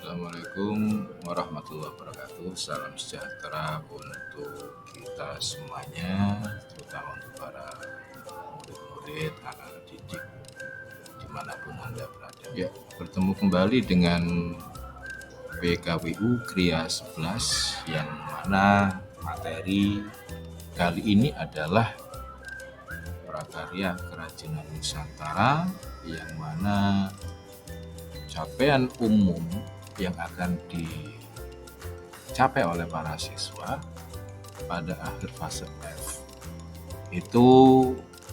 Assalamualaikum warahmatullahi wabarakatuh. Salam sejahtera untuk kita semuanya, terutama untuk para murid-murid, anak didik dimanapun Anda berada. Ya, bertemu kembali dengan PKWU Kria 11 yang mana materi kali ini adalah prakarya kerajinan Nusantara yang mana capaian umum yang akan dicapai oleh para siswa pada akhir fase F itu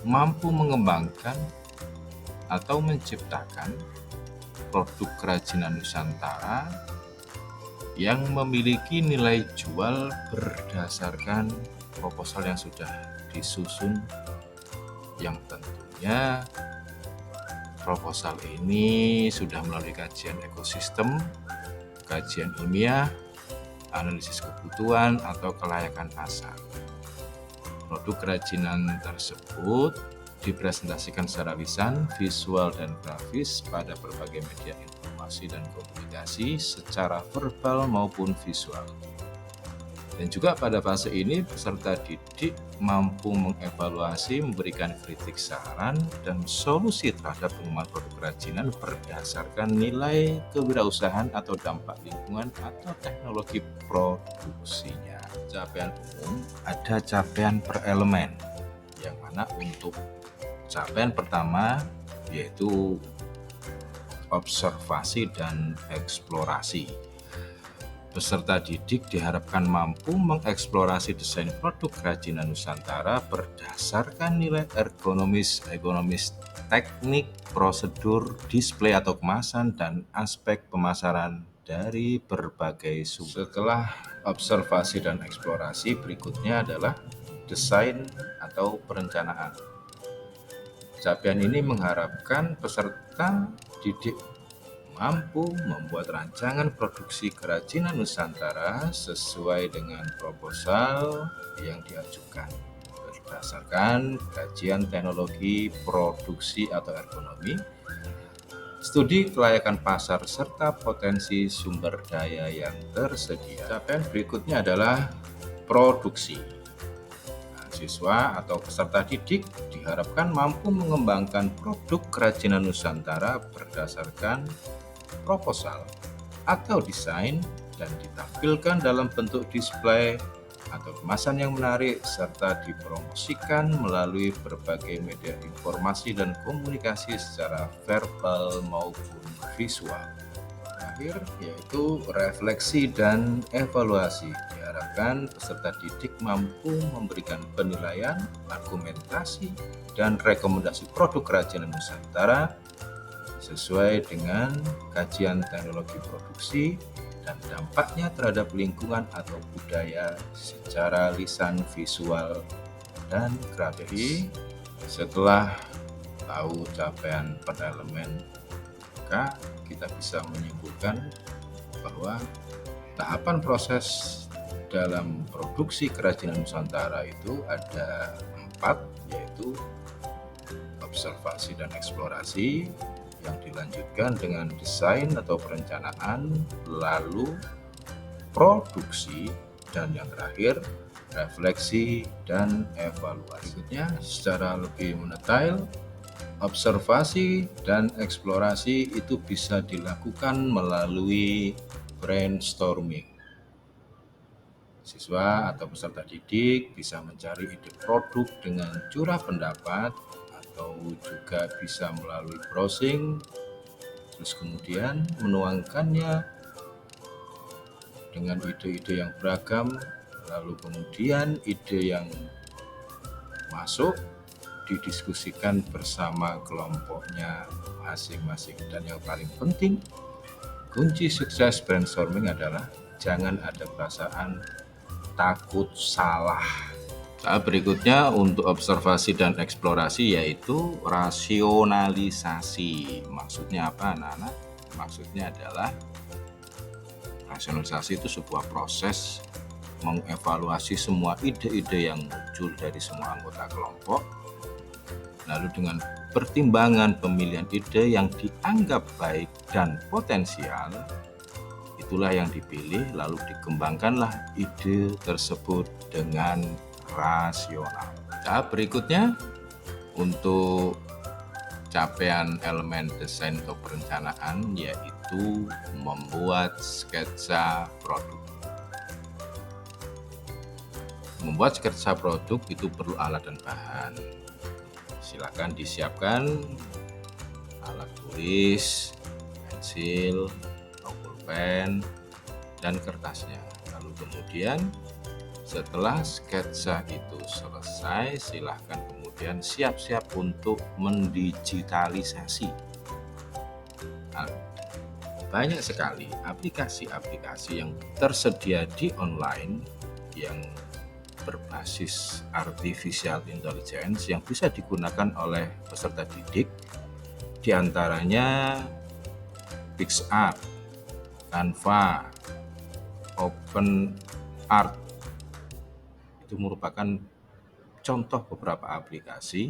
mampu mengembangkan atau menciptakan produk kerajinan Nusantara yang memiliki nilai jual berdasarkan proposal yang sudah disusun, yang tentunya proposal ini sudah melalui kajian ekosistem, kajian ilmiah, analisis kebutuhan atau kelayakan pasar. Produk kerajinan tersebut dipresentasikan secara lisan, visual, dan grafis pada berbagai media informasi dan komunikasi secara verbal maupun visual. Dan juga pada fase ini peserta didik mampu mengevaluasi, memberikan kritik, saran, dan solusi terhadap pengembangan produk kerajinan berdasarkan nilai kewirausahaan atau dampak lingkungan atau teknologi produksinya. Capaian umum ada capaian per elemen, yang mana untuk capaian pertama yaitu observasi dan eksplorasi. Peserta didik diharapkan mampu mengeksplorasi desain produk kerajinan Nusantara berdasarkan nilai ergonomis, teknik, prosedur, display atau kemasan, dan aspek pemasaran dari berbagai sumber. Setelah observasi dan eksplorasi, berikutnya adalah desain atau perencanaan. Capaian ini mengharapkan peserta didik mampu membuat rancangan produksi kerajinan Nusantara sesuai dengan proposal yang diajukan berdasarkan kajian teknologi produksi atau ergonomi, studi kelayakan pasar, serta potensi sumber daya yang tersedia. Capaian berikutnya adalah produksi. Siswa atau peserta didik diharapkan mampu mengembangkan produk kerajinan Nusantara berdasarkan proposal atau desain dan ditampilkan dalam bentuk display atau kemasan yang menarik serta dipromosikan melalui berbagai media informasi dan komunikasi secara verbal maupun visual. Terakhir yaitu refleksi dan evaluasi. Diharapkan peserta didik mampu memberikan penilaian, argumentasi, dan rekomendasi produk kerajinan Nusantara sesuai dengan kajian teknologi produksi dan dampaknya terhadap lingkungan atau budaya secara lisan, visual, dan grafis. Setelah tahu capaian per elemen, maka kita bisa menyimpulkan bahwa tahapan proses dalam produksi kerajinan Nusantara itu ada 4, yaitu observasi dan eksplorasi, yang dilanjutkan dengan desain atau perencanaan, lalu produksi, dan yang terakhir refleksi dan evaluasi. Berikutnya secara lebih mendetail, observasi dan eksplorasi itu bisa dilakukan melalui brainstorming. Siswa atau peserta didik bisa mencari ide produk dengan curah pendapat atau juga bisa melalui browsing, terus kemudian menuangkannya dengan ide-ide yang beragam, lalu kemudian ide yang masuk didiskusikan bersama kelompoknya masing-masing. Dan yang paling penting, kunci sukses brainstorming adalah jangan ada perasaan takut salah. Tahap berikutnya untuk observasi dan eksplorasi yaitu rasionalisasi. Maksudnya apa, anak-anak? Maksudnya adalah rasionalisasi itu sebuah proses mengevaluasi semua ide-ide yang muncul dari semua anggota kelompok, lalu dengan pertimbangan pemilihan ide yang dianggap baik dan potensial, itulah yang dipilih, lalu dikembangkanlah ide tersebut dengan rasional. Tahap berikutnya untuk capaian elemen desain atau perencanaan yaitu membuat sketsa produk. Membuat sketsa produk itu perlu alat dan bahan. Silakan disiapkan alat tulis, pensil, pulpen, dan kertasnya. Lalu kemudian setelah sketsa itu selesai, silahkan kemudian siap-siap untuk mendigitalisasi. Nah, banyak sekali aplikasi-aplikasi yang tersedia di online yang berbasis artificial intelligence yang bisa digunakan oleh peserta didik, diantaranya PicsArt, Canva, OpenArt. Itu merupakan contoh beberapa aplikasi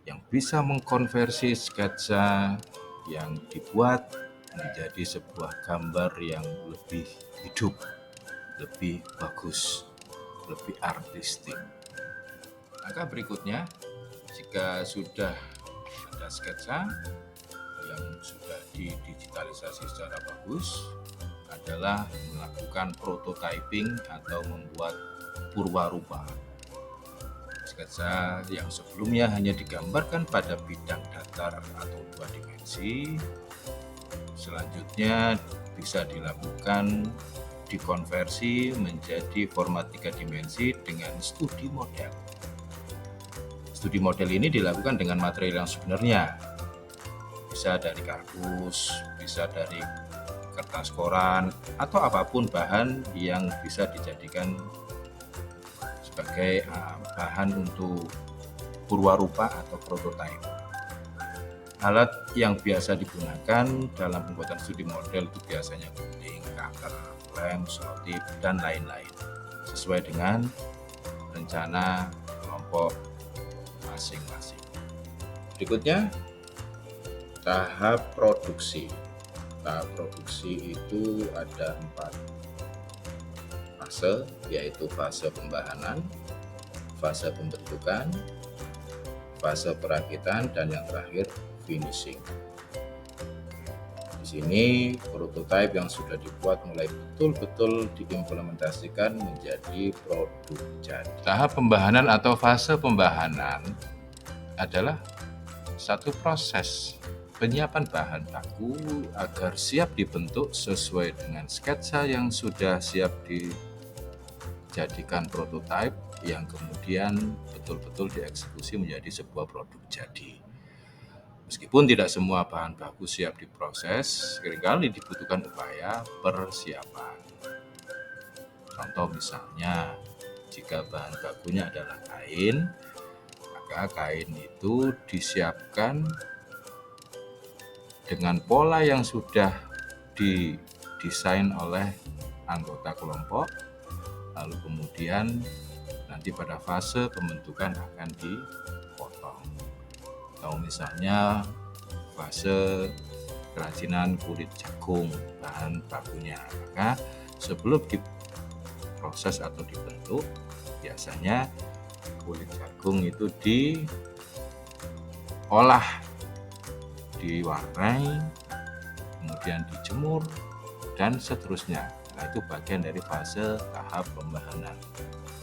yang bisa mengkonversi sketsa yang dibuat menjadi sebuah gambar yang lebih hidup, lebih bagus, lebih artistik. Maka berikutnya, jika sudah ada sketsa yang sudah didigitalisasi secara bagus, adalah melakukan prototyping atau membuat purwarupa. Sketsa yang sebelumnya hanya digambarkan pada bidang datar atau 2 dimensi, selanjutnya bisa dilakukan dikonversi menjadi format 3 dimensi dengan studi model. Studi model ini dilakukan dengan material yang sebenarnya, bisa dari kardus, bisa dari kertas koran, atau apapun bahan yang bisa dijadikan sebagai bahan untuk purwarupa atau prototype. Alat yang biasa digunakan dalam pembuatan studi model itu biasanya gunting, cutter, lem, selotip, dan lain-lain, sesuai dengan rencana kelompok masing-masing. Berikutnya, tahap produksi. Tahap produksi itu ada 4 fase, yaitu fase pembahanan, fase pembentukan, fase perakitan, dan yang terakhir finishing. Di sini prototipe yang sudah dibuat mulai betul-betul diimplementasikan menjadi produk jadi. Tahap pembahanan atau fase pembahanan adalah satu proses penyiapan bahan baku agar siap dibentuk sesuai dengan sketsa yang sudah siap dijadikan prototipe yang kemudian betul-betul dieksekusi menjadi sebuah produk jadi. Meskipun tidak semua bahan baku siap diproses, seringkali dibutuhkan upaya persiapan. Contoh misalnya, jika bahan bakunya adalah kain, maka kain itu disiapkan dengan pola yang sudah didesain oleh anggota kelompok, lalu kemudian nanti pada fase pembentukan akan dipotong. Atau misalnya fase kerajinan kulit jagung bahan bakunya, maka sebelum diproses atau dibentuk, biasanya kulit jagung itu diolah, diwarnai, kemudian dijemur, dan seterusnya. Nah, itu bagian dari fase tahap pembahanan.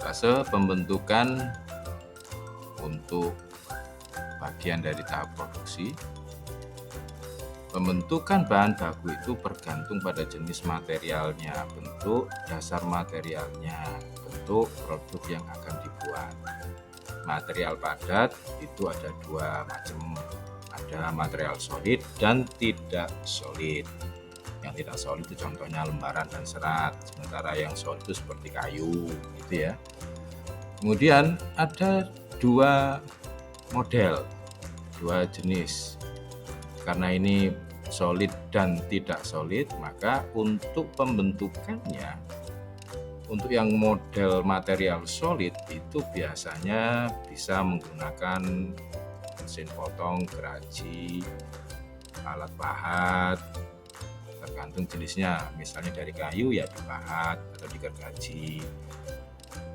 Fase pembentukan untuk bagian dari tahap produksi. Pembentukan bahan baku itu bergantung pada jenis materialnya, bentuk dasar materialnya, bentuk produk yang akan dibuat. Material padat itu ada 2 macam. Ada material solid dan tidak solid. Yang tidak solid itu contohnya lembaran dan serat, sementara yang solid itu seperti kayu, gitu ya. Kemudian ada 2 model, 2 jenis. Karena ini solid dan tidak solid, maka untuk pembentukannya, untuk yang model material solid itu biasanya bisa menggunakan mesin potong, geraji, alat pahat, tergantung jenisnya. Misalnya dari kayu ya dipahat atau digergaji.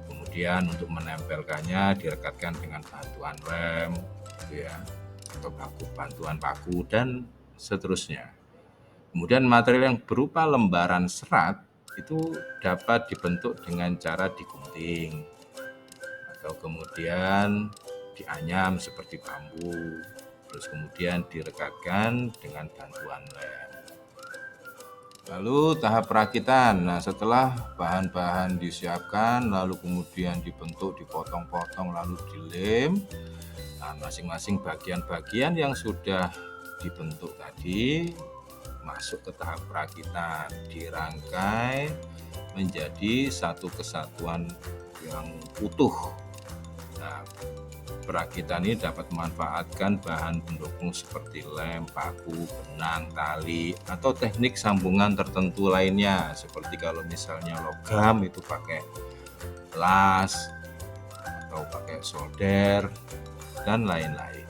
Kemudian untuk menempelkannya direkatkan dengan bantuan lem, gitu ya, atau bantuan paku dan seterusnya. Kemudian material yang berupa lembaran serat itu dapat dibentuk dengan cara digunting atau kemudian dianyam seperti bambu, terus kemudian direkatkan dengan bantuan lem. Lalu tahap perakitan. Nah, setelah bahan-bahan disiapkan, lalu kemudian dibentuk, dipotong-potong, lalu dilem. Nah, masing-masing bagian-bagian yang sudah dibentuk tadi masuk ke tahap perakitan, dirangkai menjadi satu kesatuan yang utuh. Nah, perakitan ini dapat memanfaatkan bahan pendukung seperti lem, paku, benang, tali, atau teknik sambungan tertentu lainnya. Seperti kalau misalnya logam itu pakai las atau pakai solder dan lain-lain.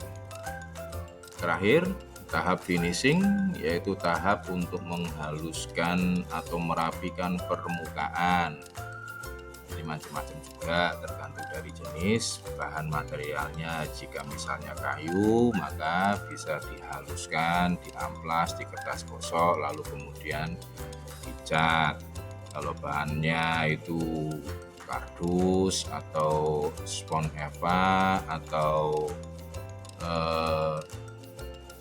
Terakhir, tahap finishing yaitu tahap untuk menghaluskan atau merapikan permukaan. Ini macam-macam juga tergantung dari jenis bahan materialnya. Jika misalnya kayu, maka bisa dihaluskan, diamplas di kertas gosok, lalu kemudian dicat. Kalau bahannya itu kardus atau spon eva atau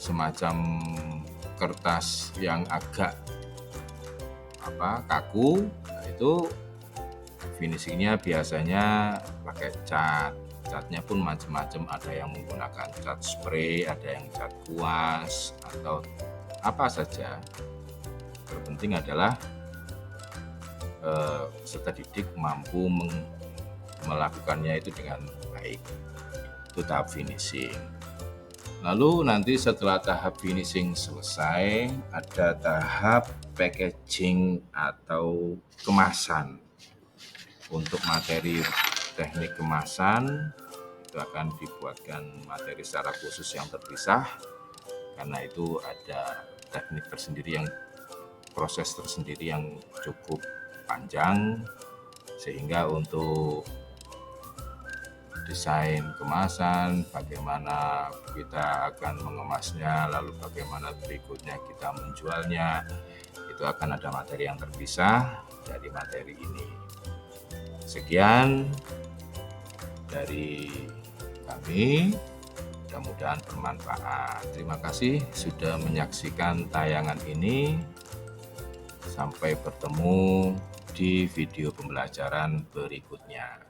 semacam kertas yang agak kaku, nah itu finishingnya biasanya pakai cat. Catnya pun macam-macam, ada yang menggunakan cat spray, ada yang cat kuas atau apa saja. Terpenting adalah peserta didik mampu melakukannya itu dengan baik. Itu tahap finishing. Lalu nanti setelah tahap finishing selesai, ada tahap packaging atau kemasan. Untuk materi teknik kemasan itu akan dibuatkan materi secara khusus yang terpisah, karena itu ada teknik tersendiri, proses tersendiri yang cukup panjang, sehingga untuk desain kemasan, bagaimana kita akan mengemasnya, lalu bagaimana berikutnya kita menjualnya, itu akan ada materi yang terpisah dari materi ini. Sekian dari kami, mudah-mudahan bermanfaat. Terima kasih sudah menyaksikan tayangan ini. Sampai bertemu di video pembelajaran berikutnya.